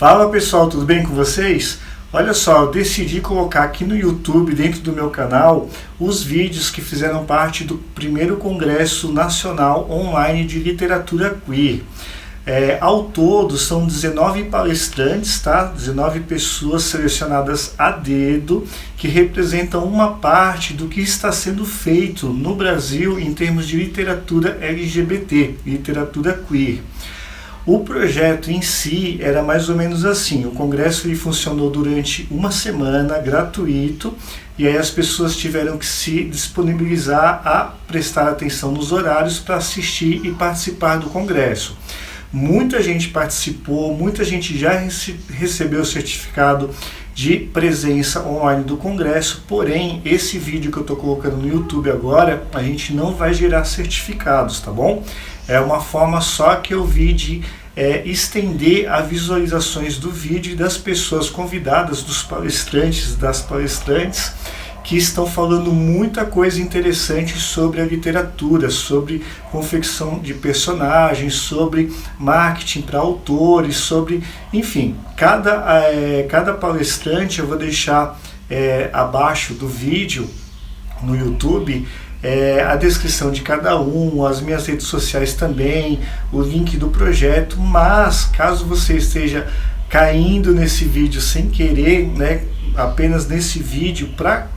Fala pessoal, tudo bem com vocês? Olha só, eu decidi colocar aqui no YouTube, dentro do meu canal, os vídeos que fizeram parte do primeiro Congresso Nacional Online de Literatura Queer. Ao todo são 19 palestrantes, tá? 19 pessoas selecionadas a dedo, que representam uma parte do que está sendo feito no Brasil em termos de literatura LGBT, literatura queer. O projeto em si era mais ou menos assim, o congresso ele funcionou durante uma semana, gratuito, e aí as pessoas tiveram que se disponibilizar a prestar atenção nos horários para assistir e participar do congresso. Muita gente participou, muita gente já recebeu o certificado de presença online do congresso, porém, esse vídeo que eu estou colocando no YouTube agora, a gente não vai gerar certificados, tá bom? É uma forma só que eu vi de estender as visualizações do vídeo e das pessoas convidadas, dos palestrantes, das palestrantes, que estão falando muita coisa interessante sobre a literatura, sobre confecção de personagens, sobre marketing para autores, sobre, enfim, cada palestrante eu vou deixar abaixo do vídeo no YouTube a descrição de cada um, as minhas redes sociais também, o link do projeto, mas caso você esteja caindo nesse vídeo sem querer, né, apenas nesse vídeo, para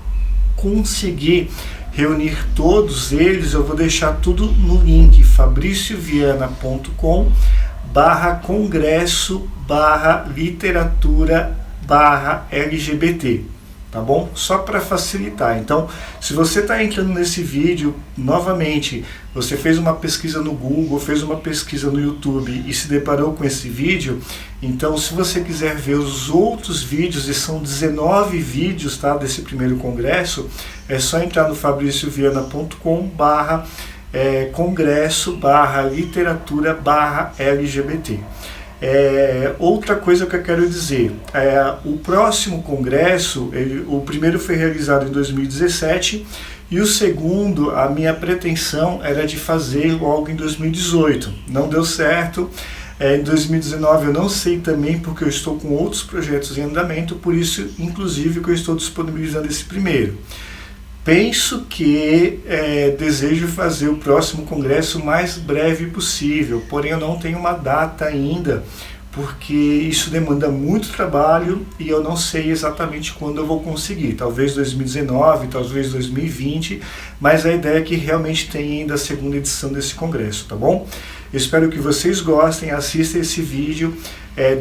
conseguir reunir todos eles, eu vou deixar tudo no link fabricioviana.com/congresso/literatura/LGBT, tá bom? Só para facilitar. Então, se você está entrando nesse vídeo, novamente, você fez uma pesquisa no Google, fez uma pesquisa no YouTube e se deparou com esse vídeo, então se você quiser ver os outros vídeos, e são 19 vídeos, tá, desse primeiro congresso, é só entrar no fabricioviana.com/congresso/literatura/LGBT. Outra coisa que eu quero dizer, o próximo congresso, o primeiro foi realizado em 2017 e o segundo, a minha pretensão era de fazer logo em 2018, não deu certo. Em 2019 eu não sei também, porque eu estou com outros projetos em andamento, por isso inclusive que eu estou disponibilizando esse primeiro. Penso que desejo fazer o próximo congresso o mais breve possível, porém eu não tenho uma data ainda, porque isso demanda muito trabalho e eu não sei exatamente quando eu vou conseguir. Talvez 2019, talvez 2020, mas a ideia é que realmente tenha ainda a segunda edição desse congresso, tá bom? Eu espero que vocês gostem, assistam esse vídeo,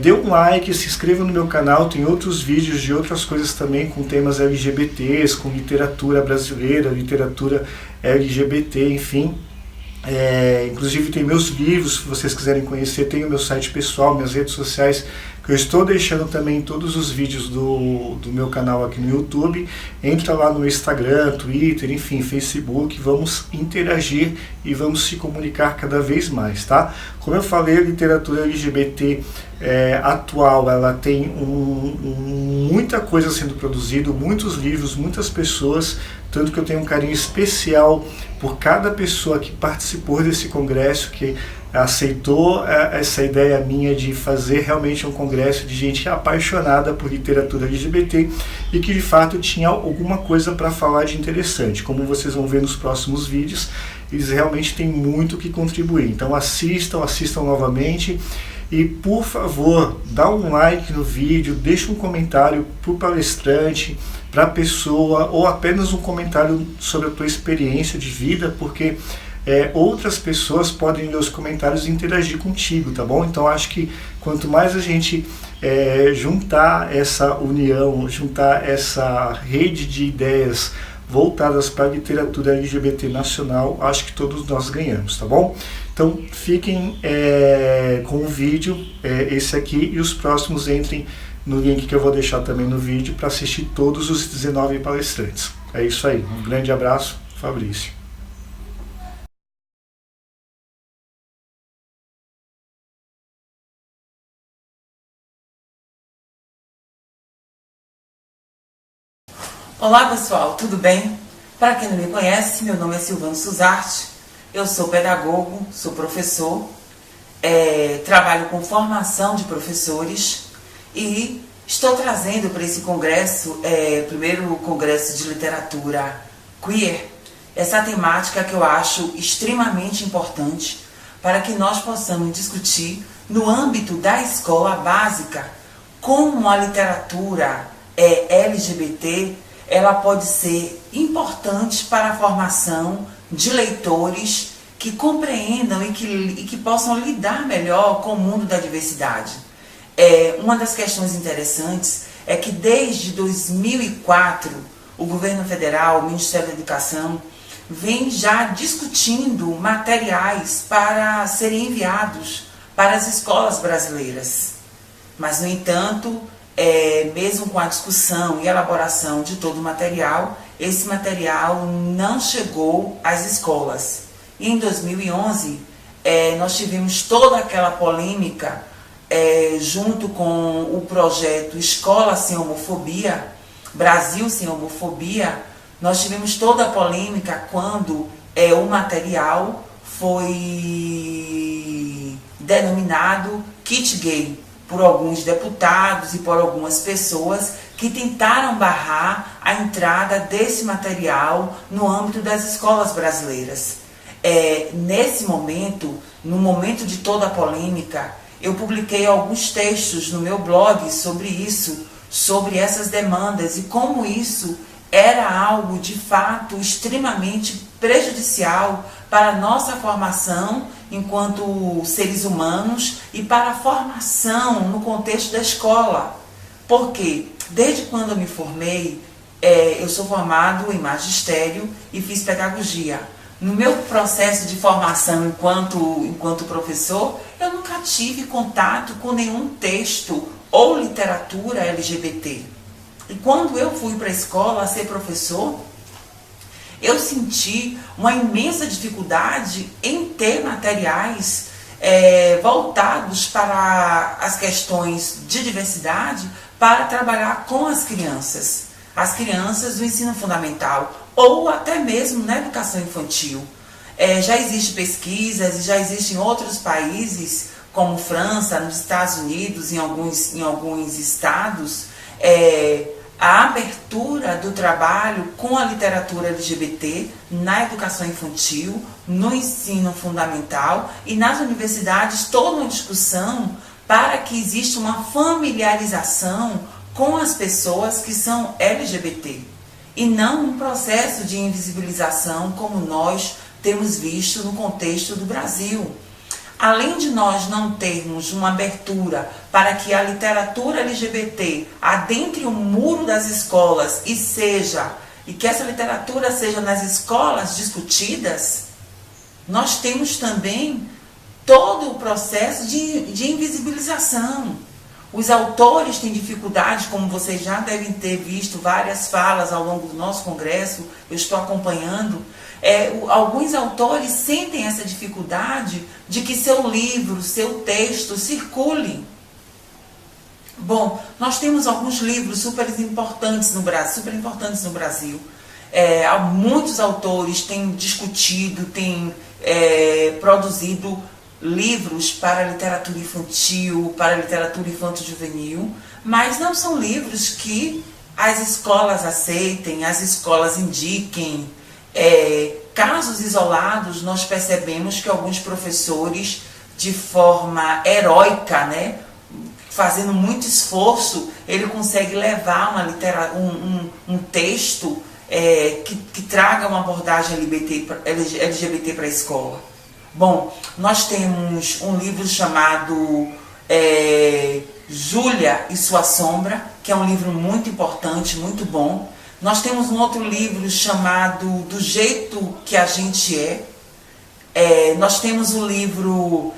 dê um like, se inscreva no meu canal, tem outros vídeos de outras coisas também com temas LGBTs, com literatura brasileira, literatura LGBT, enfim. Inclusive tem meus livros, se vocês quiserem conhecer, tem o meu site pessoal, minhas redes sociais, que eu estou deixando também todos os vídeos do meu canal aqui no YouTube. Entra lá no Instagram, Twitter, enfim, Facebook, vamos interagir e vamos se comunicar cada vez mais, tá? Como eu falei, a literatura LGBT atual, ela tem muita coisa sendo produzida, muitos livros, muitas pessoas, tanto que eu tenho um carinho especial por cada pessoa que participou desse congresso, que aceitou essa ideia minha de fazer realmente um congresso de gente apaixonada por literatura LGBT e que de fato tinha alguma coisa para falar de interessante. Como vocês vão ver nos próximos vídeos, eles realmente têm muito que contribuir. Então assistam novamente e, por favor, dá um like no vídeo, deixa um comentário para o palestrante, para a pessoa, ou apenas um comentário sobre a tua experiência de vida, porque outras pessoas podem ler os comentários e interagir contigo, tá bom? Então acho que quanto mais a gente juntar essa união, juntar essa rede de ideias voltadas para a literatura LGBT nacional, acho que todos nós ganhamos, tá bom? Então fiquem com o vídeo, esse aqui, e os próximos entrem no link que eu vou deixar também no vídeo para assistir todos os 19 palestrantes. É isso aí, um grande abraço, Fabrício. Olá pessoal, tudo bem? Para quem não me conhece, meu nome é Silvano Suzarte, eu sou pedagogo, sou professor, trabalho com formação de professores e estou trazendo para esse congresso, primeiro congresso de literatura queer, essa temática que eu acho extremamente importante para que nós possamos discutir no âmbito da escola básica como a literatura LGBT ela pode ser importante para a formação de leitores que compreendam e que possam lidar melhor com o mundo da diversidade. Uma das questões interessantes é que desde 2004 o governo federal, o Ministério da Educação, vem já discutindo materiais para serem enviados para as escolas brasileiras. Mas, no entanto, mesmo com a discussão e elaboração de todo o material, esse material não chegou às escolas. E em 2011, nós tivemos toda aquela polêmica junto com o projeto Escola Sem Homofobia, Brasil Sem Homofobia. Nós tivemos toda a polêmica quando o material foi denominado kit gay por alguns deputados e por algumas pessoas que tentaram barrar a entrada desse material no âmbito das escolas brasileiras. Nesse momento, no momento de toda a polêmica, eu publiquei alguns textos no meu blog sobre isso, sobre essas demandas e como isso era algo de fato extremamente prejudicial para a nossa formação enquanto seres humanos e para a formação no contexto da escola. Porque desde quando eu me formei, eu sou formado em magistério e fiz pedagogia. No meu processo de formação enquanto professor, eu nunca tive contato com nenhum texto ou literatura LGBT. E quando eu fui para a escola ser professor, eu senti uma imensa dificuldade em ter materiais voltados para as questões de diversidade para trabalhar com as crianças do ensino fundamental ou até mesmo na educação infantil. Já existem pesquisas e já existem outros países, como França, nos Estados Unidos, em alguns estados, a abertura do trabalho com a literatura LGBT na educação infantil, no ensino fundamental e nas universidades, toda uma discussão para que exista uma familiarização com as pessoas que são LGBT e não um processo de invisibilização como nós temos visto no contexto do Brasil. Além de nós não termos uma abertura para que a literatura LGBT adentre o muro das escolas e que essa literatura seja nas escolas discutidas, nós temos também todo o processo de invisibilização. Os autores têm dificuldade, como vocês já devem ter visto várias falas ao longo do nosso congresso, eu estou acompanhando. Alguns autores sentem essa dificuldade de que seu livro, seu texto circule. Bom, nós temos alguns livros super importantes no Brasil. Muitos autores têm discutido, têm produzido livros para a literatura infantil, para a literatura infanto-juvenil, mas não são livros que as escolas aceitem, as escolas indiquem. Casos isolados, nós percebemos que alguns professores, de forma heróica, fazendo muito esforço, ele consegue levar um texto que traga uma abordagem LGBT para a escola. Bom, nós temos um livro chamado Júlia e Sua Sombra, que é um livro muito importante, muito bom. Nós temos um outro livro chamado Do Jeito que a Gente É. Nós temos o livro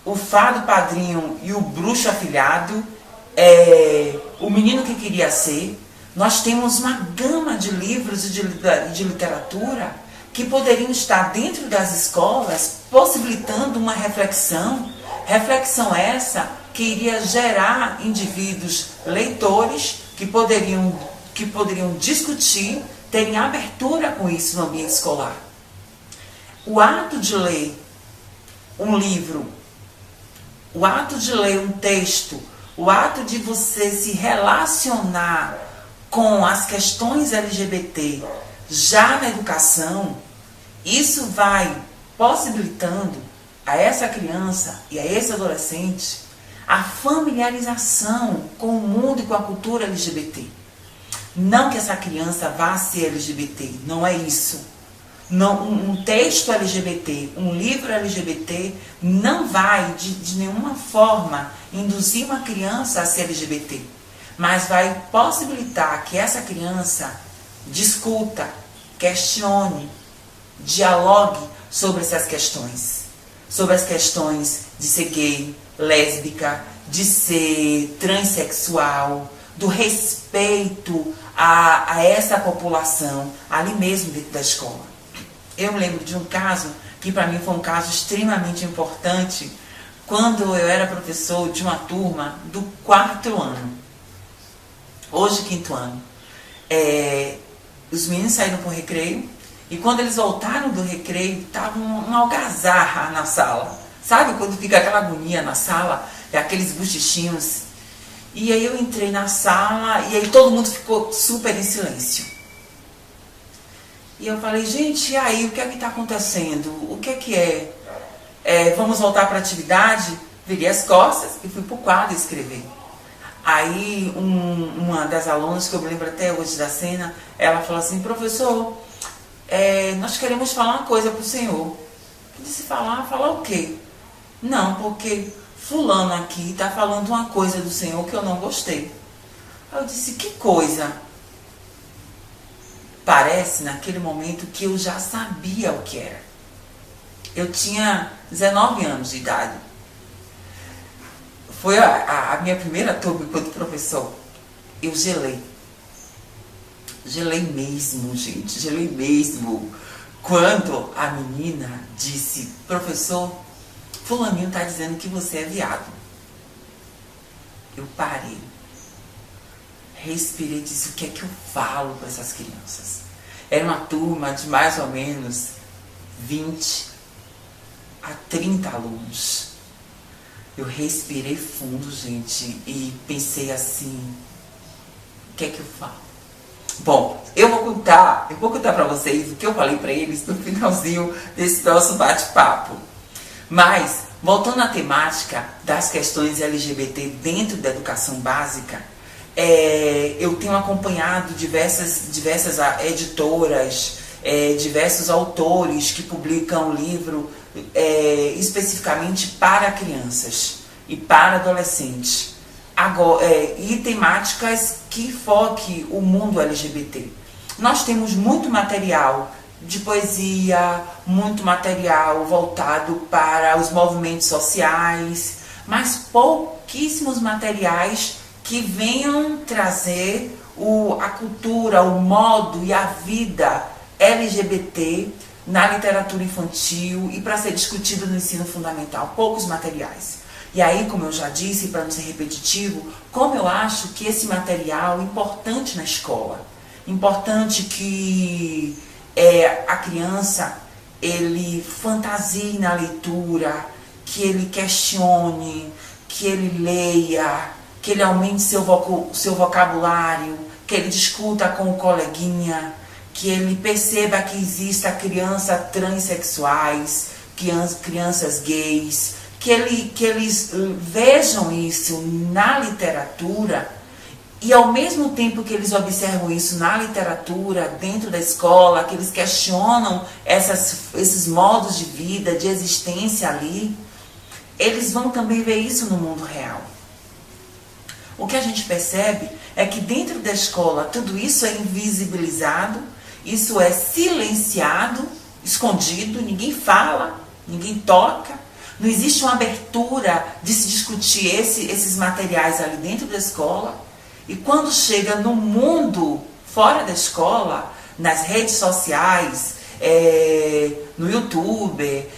O Fado Padrinho e o Bruxo Afilhado, O Menino que Queria Ser. Nós temos uma gama de livros e de literatura que poderiam estar dentro das escolas, possibilitando uma reflexão essa que iria gerar indivíduos leitores que poderiam discutir, terem abertura com isso no ambiente escolar. O ato de ler um livro, o ato de ler um texto o ato de você se relacionar com as questões LGBT já na educação, isso vai possibilitando a essa criança e a esse adolescente a familiarização com o mundo e com a cultura LGBT. Não que essa criança vá ser LGBT, não é isso. Não, um texto LGBT, um livro LGBT não vai de nenhuma forma induzir uma criança a ser LGBT, mas vai possibilitar que essa criança discuta, questione, dialogue sobre essas questões. Sobre as questões de ser gay, lésbica, de ser transexual, do respeito a essa população, ali mesmo dentro da escola. Eu me lembro de um caso que para mim foi um caso extremamente importante, quando eu era professor de uma turma do 4º ano, hoje 5º ano. Os meninos saíram para o recreio, e quando eles voltaram do recreio, estava uma algazarra na sala. Sabe quando fica aquela agonia na sala, aqueles buchichinhos? E aí eu entrei na sala, e aí todo mundo ficou super em silêncio. E eu falei, gente, e aí, o que é que está acontecendo? O que é? Vamos voltar para a atividade? Virei as costas e fui para o quadro escrever. Aí uma das alunas, que eu me lembro até hoje da cena, ela falou assim, professor, nós queremos falar uma coisa para o senhor. Eu disse, falar o quê? Não, porque fulano aqui está falando uma coisa do senhor que eu não gostei. Aí eu disse, que coisa? Parece, naquele momento, que eu já sabia o que era. Eu tinha 19 anos de idade. Foi a minha primeira turma enquanto professor. Eu gelei. Gelei mesmo, gente. Gelei mesmo. Quando a menina disse, professor, fulaninho está dizendo que você é viado. Eu parei. Respirei e disse, o que é que eu falo para essas crianças? Era uma turma de mais ou menos 20 a 30 alunos. Eu respirei fundo, gente, e pensei assim, o que é que eu falo? Bom, eu vou contar para vocês o que eu falei para eles no finalzinho desse nosso bate-papo. Mas, voltando à temática das questões LGBT dentro da educação básica, eu tenho acompanhado diversas editoras, diversos autores que publicam livro especificamente para crianças e para adolescentes. Agora, e temáticas que foquem o mundo LGBT. Nós temos muito material de poesia, muito material voltado para os movimentos sociais, mas pouquíssimos materiais que venham trazer a cultura, o modo e a vida LGBT na literatura infantil e para ser discutido no ensino fundamental. Poucos materiais. E aí, como eu já disse, para não ser repetitivo, como eu acho que esse material é importante na escola. Importante que a criança, ele fantasie na leitura, que ele questione, que ele leia, que ele aumente seu vocabulário, que ele discuta com o coleguinha, que ele perceba que exista crianças transexuais, crianças gays, que eles vejam isso na literatura e ao mesmo tempo que eles observam isso na literatura, dentro da escola, que eles questionam esses modos de vida, de existência ali, eles vão também ver isso no mundo real. O que a gente percebe é que dentro da escola tudo isso é invisibilizado, isso é silenciado, escondido, ninguém fala, ninguém toca. Não existe uma abertura de se discutir esses materiais ali dentro da escola. E quando chega no mundo fora da escola, nas redes sociais, no YouTube,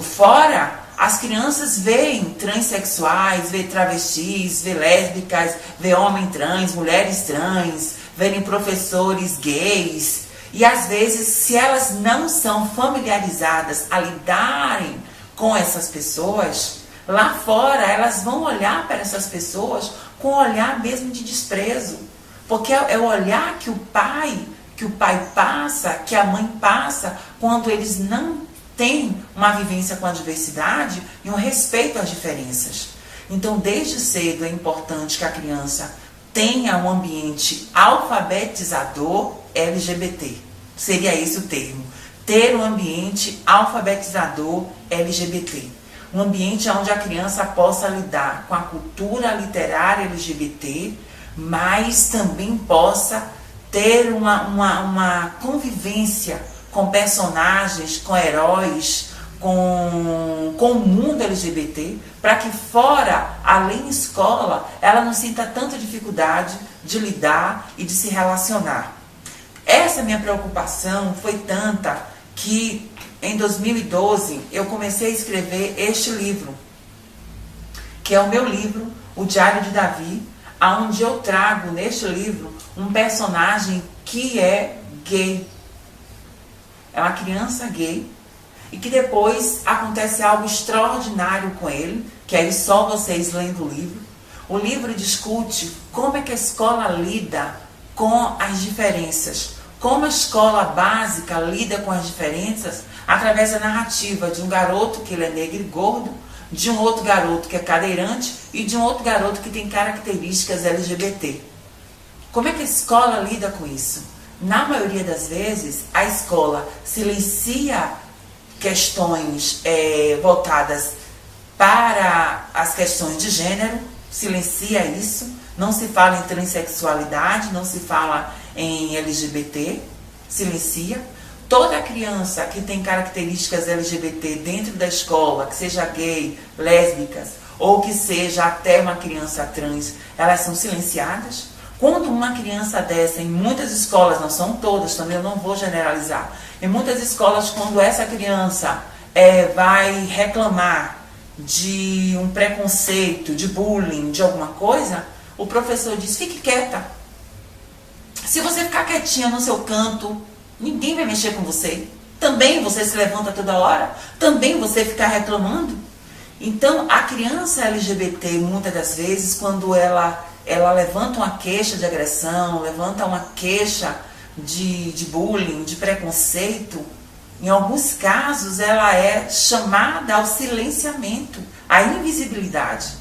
fora, as crianças veem transexuais, veem travestis, veem lésbicas, veem homens trans, mulheres trans, veem professores gays. E às vezes, se elas não são familiarizadas a lidarem com essas pessoas, Lá fora, elas vão olhar para essas pessoas com um olhar mesmo de desprezo. Porque é o olhar que o pai passa, que a mãe passa, quando eles não têm uma vivência com a diversidade e um respeito às diferenças. Então, desde cedo é importante que a criança tenha um ambiente alfabetizador LGBT. Seria esse o termo. Ter um ambiente alfabetizador LGBT. Um ambiente onde a criança possa lidar com a cultura literária LGBT, mas também possa ter uma convivência com personagens, com heróis, com o mundo LGBT, para que fora, além escola, ela não sinta tanta dificuldade de lidar e de se relacionar. Essa minha preocupação foi tanta que em 2012 eu comecei a escrever este livro, que é o meu livro, O Diário de Davi, onde eu trago neste livro um personagem que é gay. É uma criança gay e que depois acontece algo extraordinário com ele, que aí só vocês lendo o livro. O livro discute como é que a escola lida com as diferenças, como a escola básica lida com as diferenças através da narrativa de um garoto que ele é negro e gordo, de um outro garoto que é cadeirante e de um outro garoto que tem características LGBT. Como é que a escola lida com isso? Na maioria das vezes, a escola silencia questões voltadas para as questões de gênero, silencia isso, não se fala em transexualidade, não se fala em LGBT, silencia. Toda criança que tem características LGBT dentro da escola, que seja gay, lésbicas, ou que seja até uma criança trans, elas são silenciadas. Quando uma criança dessa, em muitas escolas, não são todas, também eu não vou generalizar, em muitas escolas, quando essa criança vai reclamar de um preconceito, de bullying, de alguma coisa, o professor diz, fique quieta. Se você ficar quietinha no seu canto, ninguém vai mexer com você. Também você se levanta toda hora, também você fica reclamando. Então, a criança LGBT, muitas das vezes, quando ela levanta uma queixa de agressão, levanta uma queixa de bullying, de preconceito, em alguns casos ela é chamada ao silenciamento, à invisibilidade.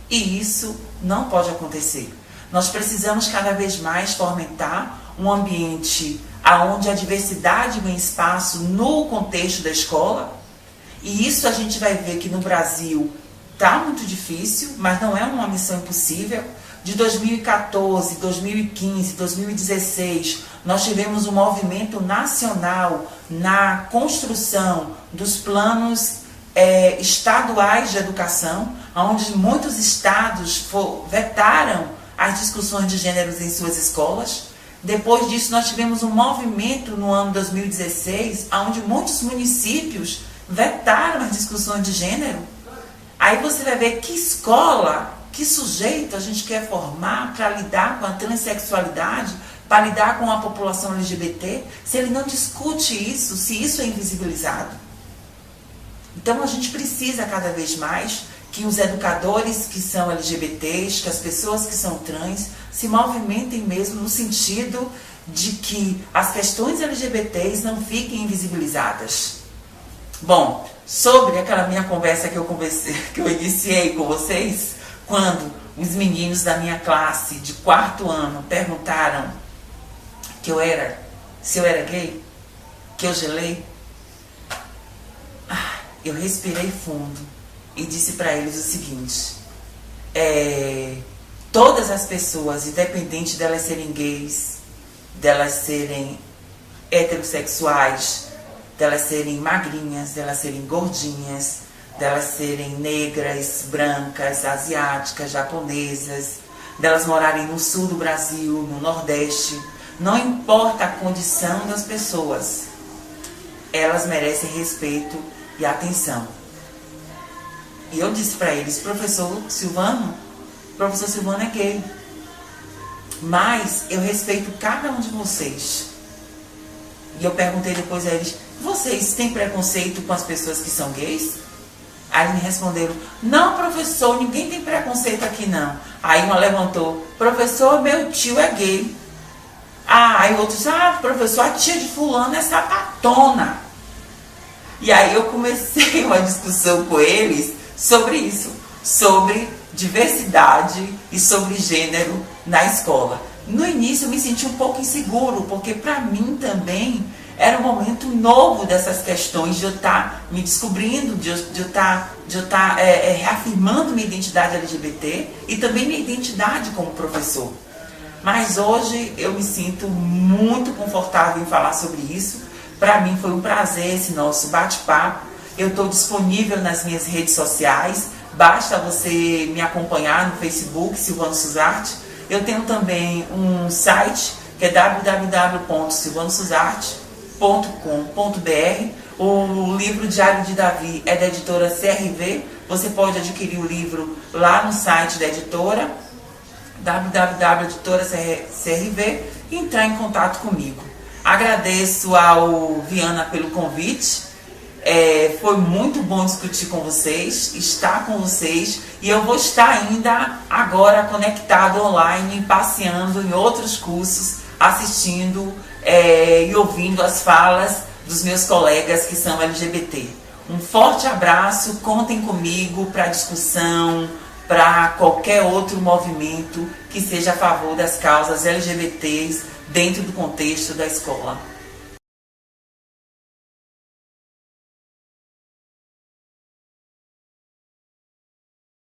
E isso não pode acontecer. Nós precisamos cada vez mais fomentar um ambiente onde a diversidade ganha espaço no contexto da escola. E isso a gente vai ver que no Brasil está muito difícil, mas não é uma missão impossível. De 2014, 2015, 2016, nós tivemos um movimento nacional na construção dos planos estaduais de educação, onde muitos estados vetaram as discussões de gêneros em suas escolas. Depois disso, nós tivemos um movimento no ano 2016, onde muitos municípios vetaram as discussões de gênero. Aí você vai ver que escola, que sujeito a gente quer formar para lidar com a transexualidade, para lidar com a população LGBT, se ele não discute isso, se isso é invisibilizado. Então a gente precisa cada vez mais que os educadores que são LGBTs, que as pessoas que são trans, se movimentem mesmo no sentido de que as questões LGBTs não fiquem invisibilizadas. Bom, sobre aquela minha conversa que eu iniciei com vocês, quando os meninos da minha classe de 4º ano perguntaram se eu era gay, que eu gelei, eu respirei fundo e disse para eles o seguinte, todas as pessoas, independente delas serem gays, delas serem heterossexuais, delas serem magrinhas, delas serem gordinhas, delas serem negras, brancas, asiáticas, japonesas, delas morarem no sul do Brasil, no Nordeste, não importa a condição das pessoas, elas merecem respeito e atenção. E eu disse para eles, professor Silvano é gay, mas eu respeito cada um de vocês. E eu perguntei depois a eles, vocês têm preconceito com as pessoas que são gays? Aí me responderam, não, professor, ninguém tem preconceito aqui não. Aí uma levantou, professor, meu tio é gay. Aí o outro disse, professor, a tia de fulano é sapatona. E aí eu comecei uma discussão com eles sobre isso, sobre diversidade e sobre gênero na escola. No início eu me senti um pouco inseguro, porque para mim também era um momento novo dessas questões, de eu estar me descobrindo, de eu estar reafirmando minha identidade LGBT e também minha identidade como professor. Mas hoje eu me sinto muito confortável em falar sobre isso. Para mim foi um prazer esse nosso bate-papo. Eu estou disponível nas minhas redes sociais, basta você me acompanhar no Facebook, Silvano Suzarte. Eu tenho também um site que é www.silvanosuzarte.com.br. O livro Diário de Davi é da editora CRV. Você pode adquirir o livro lá no site da editora, www.editora.crv, e entrar em contato comigo. Agradeço ao Viana pelo convite. Foi muito bom discutir com vocês, estar com vocês, e eu vou estar ainda agora conectado online, passeando em outros cursos, assistindo e ouvindo as falas dos meus colegas que são LGBT. Um forte abraço, contem comigo para discussão, para qualquer outro movimento que seja a favor das causas LGBTs dentro do contexto da escola.